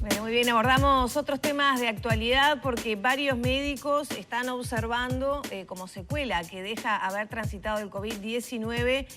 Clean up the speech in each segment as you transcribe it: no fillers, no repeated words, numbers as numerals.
Bueno, muy bien, abordamos otros temas de actualidad porque varios médicos están observando como secuela que deja haber transitado el COVID-19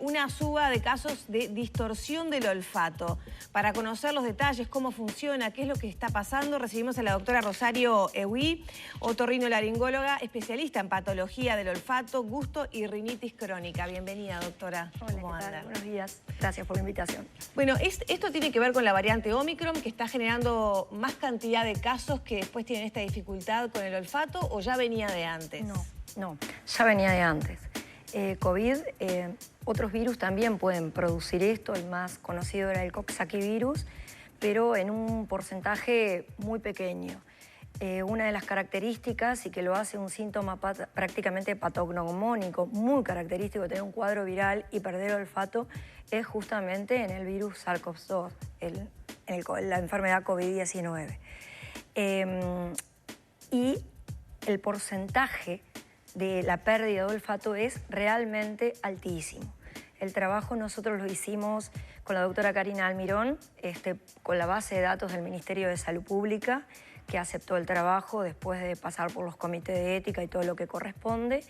una suba de casos de distorsión del olfato. Para conocer los detalles, cómo funciona, qué es lo que está pasando, recibimos a la doctora Rosario Ewi, otorrinolaringóloga, especialista en patología del olfato, gusto y rinitis crónica. Bienvenida, doctora. Hola, ¿Cómo ¿qué tal? anda? Buenos días. Gracias por la invitación. Bueno, esto tiene que ver con la variante Omicron, que está generando más cantidad de casos que después tienen esta dificultad con el olfato, ¿o ya venía de antes? No, ya venía de antes. COVID, otros virus también pueden producir esto. El más conocido era el Coxsackie-virus, pero en un porcentaje muy pequeño. Una de las características, y que lo hace un síntoma prácticamente patognomónico, muy característico de tener un cuadro viral y perder el olfato, es justamente en el virus SARS-CoV-2, la enfermedad COVID-19. Y el porcentaje de la pérdida de olfato es realmente altísimo. El trabajo nosotros lo hicimos con la doctora Karina Almirón, con la base de datos del Ministerio de Salud Pública, que aceptó el trabajo después de pasar por los comités de ética y todo lo que corresponde,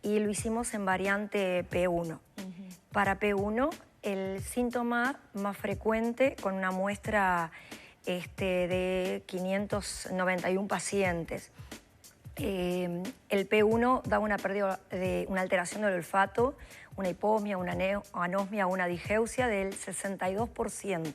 y lo hicimos en variante P1. Para P1, el síntoma más frecuente, con una muestra de 591 pacientes. El P1 da una pérdida una alteración del olfato, una hiposmia, una anosmia, una digeusia del 62%.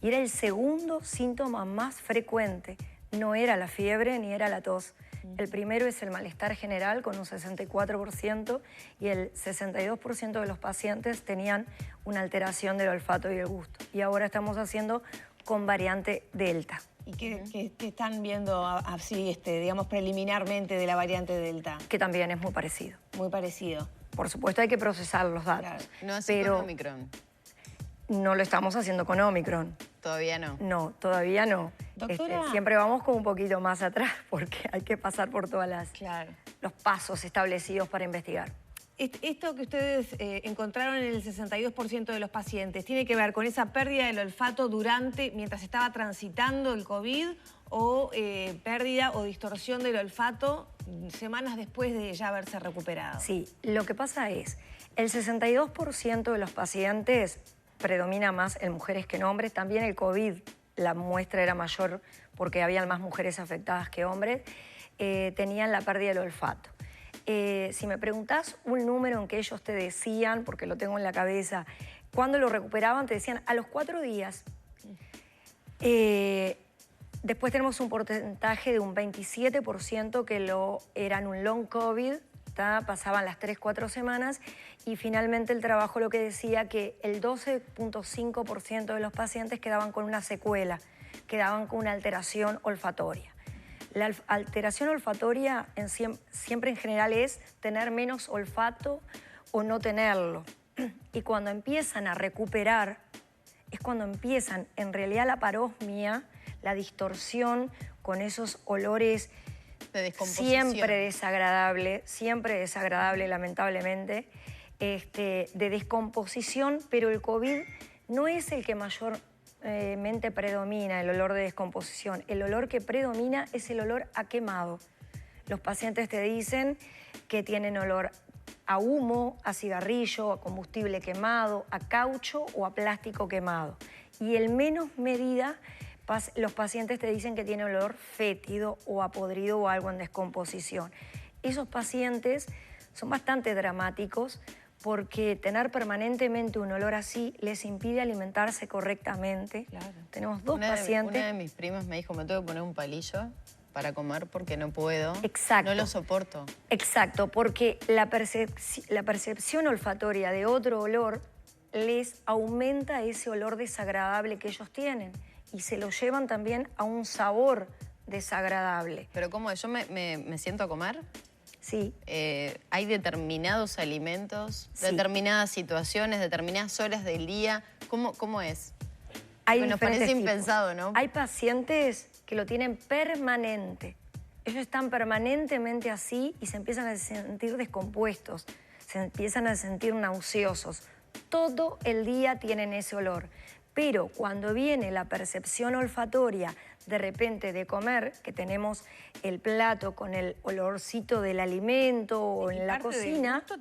Y era el segundo síntoma más frecuente. No era la fiebre ni era la tos. El primero es el malestar general con un 64% y el 62% de los pacientes tenían una alteración del olfato y el gusto. Y ahora estamos haciendo con variante Delta. ¿Y qué están viendo así, digamos, preliminarmente de la variante Delta? Que también es muy parecido. Muy parecido. Por supuesto hay que procesar los datos. Claro. No así pero con Omicron. No lo estamos haciendo con Omicron. Todavía no. No, todavía no. Doctora... siempre vamos como un poquito más atrás porque hay que pasar por todos los pasos establecidos para investigar. Esto que ustedes encontraron en el 62% de los pacientes, ¿tiene que ver con esa pérdida del olfato mientras estaba transitando el COVID o pérdida o distorsión del olfato semanas después de ya haberse recuperado? Sí, lo que pasa es, el 62% de los pacientes predomina más en mujeres que en hombres. También el COVID, la muestra era mayor porque había más mujeres afectadas que hombres, tenían la pérdida del olfato. Si me preguntás un número en que ellos te decían, porque lo tengo en la cabeza, cuando lo recuperaban te decían a los 4 días. Después tenemos un porcentaje de un 27% que eran un long COVID, pasaban las 3-4 semanas, y finalmente el trabajo lo que decía que el 12.5% de los pacientes quedaban con una secuela, quedaban con una alteración olfatoria. La alteración olfatoria siempre en general es tener menos olfato o no tenerlo. Y cuando empiezan a recuperar, es cuando empiezan en realidad la parosmia, la distorsión con esos olores de descomposición. Siempre desagradable lamentablemente, de descomposición, pero el COVID no es el que mayormente predomina, el olor de descomposición. El olor que predomina es el olor a quemado. Los pacientes te dicen que tienen olor a humo, a cigarrillo, a combustible quemado, a caucho o a plástico quemado. Y en menos medida los pacientes te dicen que tienen olor fétido o a podrido o algo en descomposición. Esos pacientes son bastante dramáticos porque tener permanentemente un olor así les impide alimentarse correctamente. Claro. Tenemos dos pacientes... Una de mis primas me dijo, me tengo que poner un palillo para comer porque no puedo. Exacto. No lo soporto. Exacto, porque la percepción olfatoria de otro olor les aumenta ese olor desagradable que ellos tienen y se lo llevan también a un sabor desagradable. ¿Pero cómo es? ¿Yo me siento a comer? Sí. ¿Hay determinados alimentos, sí, determinadas situaciones, determinadas horas del día? ¿Cómo es? Hay nos parece tipos. impensado, ¿no? Hay pacientes que lo tienen permanente. Ellos están permanentemente así y se empiezan a sentir descompuestos, se empiezan a sentir nauseosos, todo el día tienen ese olor. Pero cuando viene la percepción olfatoria de repente de comer, que tenemos el plato con el olorcito del alimento o en la cocina... Esto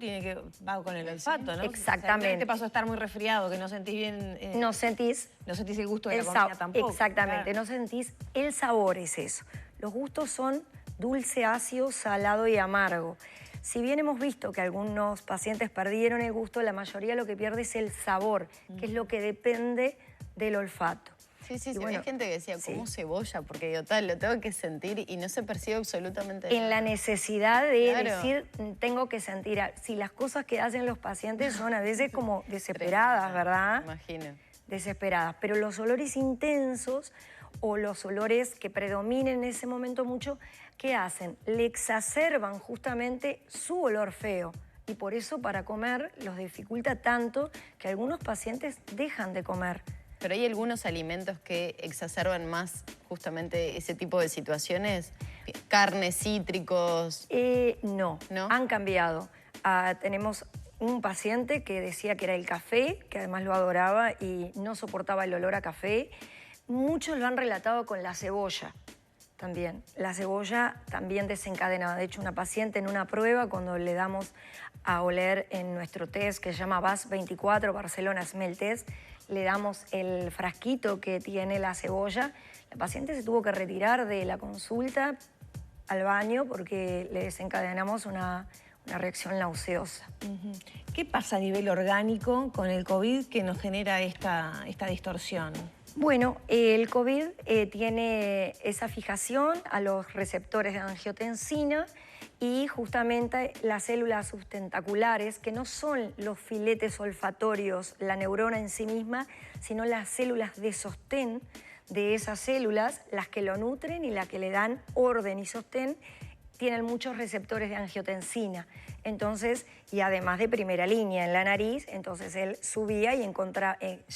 va con el olfato, ¿no? Exactamente. Te pasó a estar muy resfriado, que no sentís bien... No sentís el gusto de la comida tampoco. Exactamente, claro. No sentís el sabor, es eso. Los gustos son dulce, ácido, salado y amargo. Si bien hemos visto que algunos pacientes perdieron el gusto, la mayoría lo que pierde es el sabor, que es lo que depende del olfato. Sí, bueno, hay gente que decía, ¿cómo cebolla? Porque digo, tal, lo tengo que sentir y no se percibe absolutamente nada. En la necesidad de decir, tengo que sentir. Si las cosas que hacen los pacientes son a veces como desesperadas, ¿verdad? Me imagino. Desesperadas. Pero los olores intensos o los olores que predominen en ese momento mucho, ¿qué hacen? Le exacerban justamente su olor feo. Y por eso para comer los dificulta tanto que algunos pacientes dejan de comer. ¿Pero hay algunos alimentos que exacerban más justamente ese tipo de situaciones? ¿Carnes, cítricos? No, han cambiado. Tenemos un paciente que decía que era el café, que además lo adoraba y no soportaba el olor a café. Muchos lo han relatado con la cebolla también. La cebolla también desencadenaba. De hecho, una paciente en una prueba, cuando le damos a oler en nuestro test que se llama BAS24, Barcelona Smell Test, le damos el frasquito que tiene la cebolla. La paciente se tuvo que retirar de la consulta al baño porque le desencadenamos una reacción nauseosa. ¿Qué pasa a nivel orgánico con el COVID que nos genera esta distorsión? Bueno, el COVID tiene esa fijación a los receptores de angiotensina y justamente las células sustentaculares, que no son los filetes olfatorios, la neurona en sí misma, sino las células de sostén de esas células, las que lo nutren y las que le dan orden y sostén, tienen muchos receptores de angiotensina. Entonces, y además de primera línea en la nariz, entonces él subía y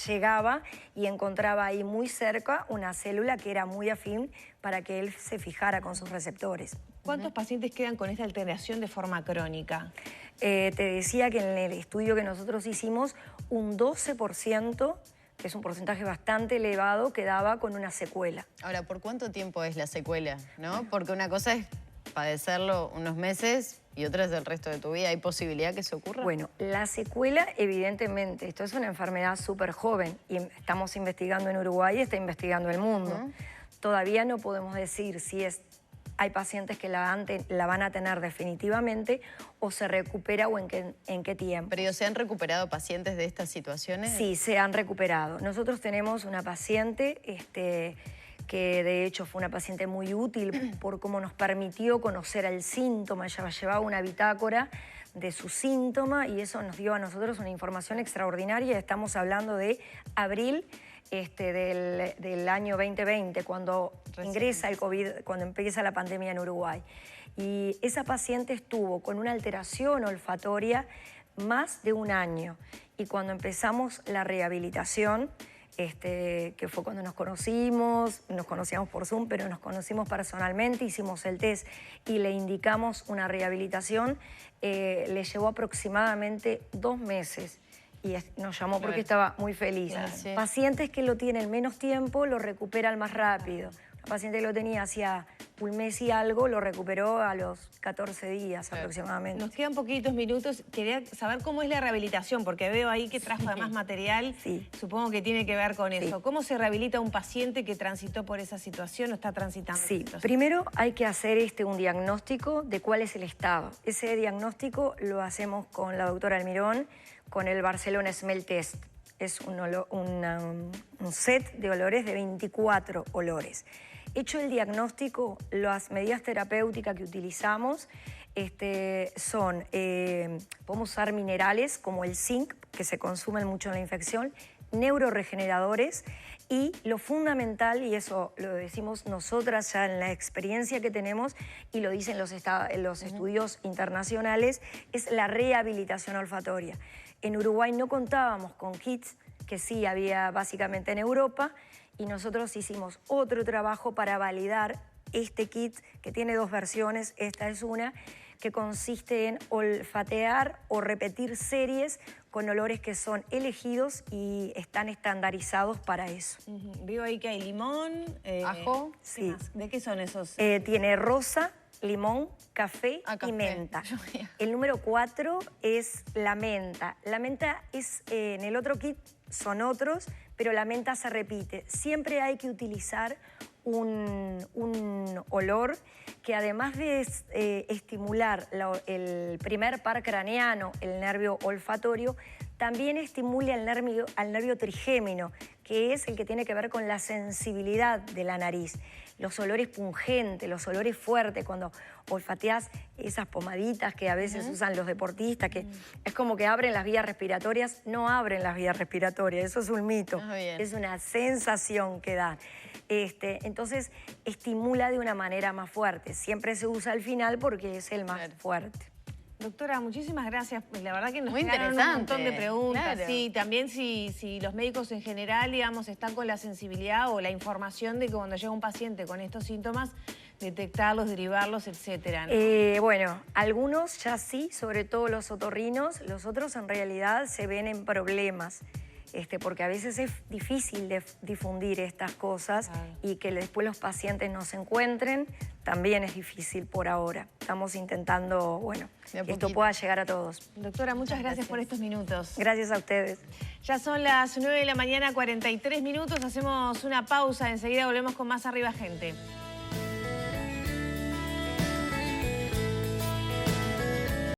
llegaba y encontraba ahí muy cerca una célula que era muy afín para que él se fijara con sus receptores. ¿Cuántos pacientes quedan con esta alteración de forma crónica? Te decía que en el estudio que nosotros hicimos, un 12%, que es un porcentaje bastante elevado, quedaba con una secuela. Ahora, ¿por cuánto tiempo es la secuela? ¿No? Porque una cosa es padecerlo unos meses y otra es el resto de tu vida. ¿Hay posibilidad que eso ocurra? Bueno, la secuela, evidentemente, esto es una enfermedad súper joven y estamos investigando en Uruguay y está investigando el mundo. Todavía no podemos decir si hay pacientes que la van a tener definitivamente o se recupera o en qué tiempo. ¿Pero se han recuperado pacientes de estas situaciones? Sí, se han recuperado. Nosotros tenemos una paciente que de hecho fue una paciente muy útil por cómo nos permitió conocer el síntoma. Ella llevaba una bitácora de su síntoma y eso nos dio a nosotros una información extraordinaria. Estamos hablando de abril del año 2020, cuando ingresa el COVID, cuando empieza la pandemia en Uruguay. Y esa paciente estuvo con una alteración olfatoria más de un año. Y cuando empezamos la rehabilitación, que fue cuando nos conocíamos por Zoom, pero nos conocimos personalmente, hicimos el test y le indicamos una rehabilitación, le llevó aproximadamente 2 meses y nos llamó porque estaba muy feliz. Claro. Pacientes que lo tienen menos tiempo lo recuperan más rápido. La paciente que lo tenía hacía un mes y algo lo recuperó a los 14 días aproximadamente. Nos quedan poquitos minutos. Quería saber cómo es la rehabilitación, porque veo ahí que trajo además material. Supongo que tiene que ver con eso. ¿Cómo se rehabilita un paciente que transitó por esa situación o está transitando esa situación? Primero hay que hacer un diagnóstico de cuál es el estado. Ese diagnóstico lo hacemos con la doctora Almirón, con el Barcelona Smell Test. Es un set de olores de 24 olores. Hecho el diagnóstico, las medidas terapéuticas que utilizamos son, podemos usar minerales como el zinc, que se consumen mucho en la infección, neuroregeneradores y lo fundamental, y eso lo decimos nosotras ya en la experiencia que tenemos y lo dicen los estudios internacionales, es la rehabilitación olfatoria. En Uruguay no contábamos con kits, que sí había básicamente en Europa, y nosotros hicimos otro trabajo para validar este kit, que tiene 2 versiones, esta es una, que consiste en olfatear o repetir series con olores que son elegidos y están estandarizados para eso. Veo ahí que hay limón, ajo. ¿qué Sí. más? ¿De qué son esos? Tiene rosa, limón, café café. y menta. Yo veía. El número 4 es la menta. La menta es, en el otro kit son otros, pero la menta se repite. Siempre hay que utilizar un olor que además de estimular el primer par craneano, el nervio olfatorio, también estimula al nervio trigémino, que es el que tiene que ver con la sensibilidad de la nariz. Los olores pungentes, los olores fuertes, cuando olfateás esas pomaditas que a veces usan los deportistas, que es como que abren las vías respiratorias, no abren las vías respiratorias, eso es un mito, es una sensación que dan. Entonces estimula de una manera más fuerte, siempre se usa al final porque es el más fuerte. Doctora, muchísimas gracias. La verdad que nos Muy quedaron un interesante, montón de preguntas. claro. Sí, también si los médicos en general, digamos, están con la sensibilidad o la información de que cuando llega un paciente con estos síntomas, detectarlos, derivarlos, etcétera, ¿no? Bueno, algunos ya sí, sobre todo los otorrinos, los otros en realidad se ven en problemas. Porque a veces es difícil difundir estas cosas y que después los pacientes no se encuentren, también es difícil por ahora. Estamos intentando, bueno, que esto pueda llegar a todos. Doctora, muchas gracias por estos minutos. Gracias a ustedes. Ya son las 9 de la mañana, 43 minutos. Hacemos una pausa. Enseguida volvemos con más Arriba Gente.